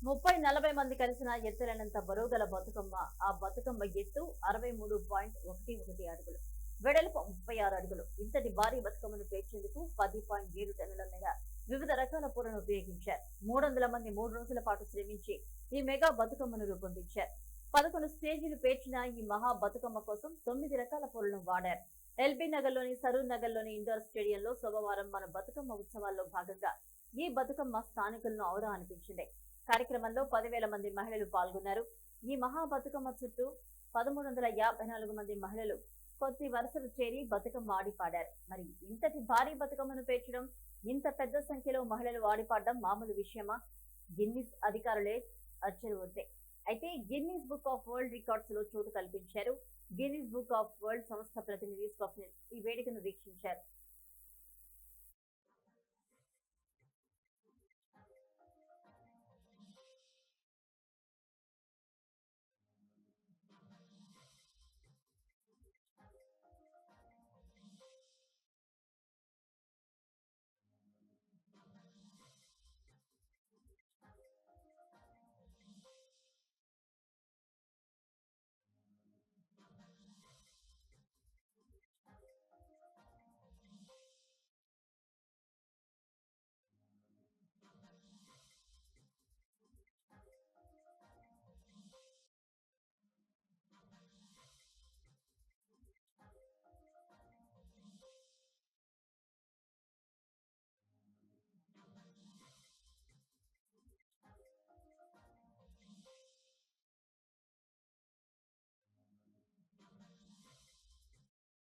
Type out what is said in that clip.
30-40 మంది కలిసిన ఎత్తులైనంత బరువుగల బతుకమ్మ. ఆ బతుకమ్మ ఎత్తు 63.11 అడుగులు, వెడల్పు 36 అడుగులు. ఇంతటి భారీ బతుకమ్మను పేర్చేందుకు 10.7 టన్నుల మేర వివిధ రకాల పూలను ఉపయోగించారు. 300 మంది 3 రోజుల పాటు శ్రమించి ఈ మెగా బతుకమ్మను రూపొందించారు. 11 స్టేజీలు పేర్చిన ఈ మహా బతుకమ్మ కోసం 9 రకాల పూలను వాడారు. ఎల్బీ నగర్లోని సరూర్ నగర్లోని ఇండోర్ స్టేడియంలో సోమవారం మన బతుకమ్మ ఉత్సవాల్లో భాగంగా ఈ బతుకమ్మ స్థానికులను ఔరా అనిపించింది. కార్యక్రమంలో 10,000 మంది మహిళలు పాల్గొన్నారు. ఈ మహా బతుకమ్మ చుట్టూ 1,354 మంది మహిళలు కొద్ది వరుసలు చేరి బతుకమ్మ ఆడి పాడారు. మరి ఇంతటి భారీ బతుకమ్మను పేర్చడం, ఇంత పెద్ద సంఖ్యలో మహిళలు ఆడిపాడడం మామూలు విషయమా? గిన్నిస్ అధికారులే అచ్చరువొద్దే. అయితే Guinness book of world records లో చోటు కల్పించారు. గిన్నిస్ బుక్ ఆఫ్ వరల్డ్ సంస్థ ప్రతినిధి స్వప్నిల్ ఈ వేడుకను వీక్షించారు.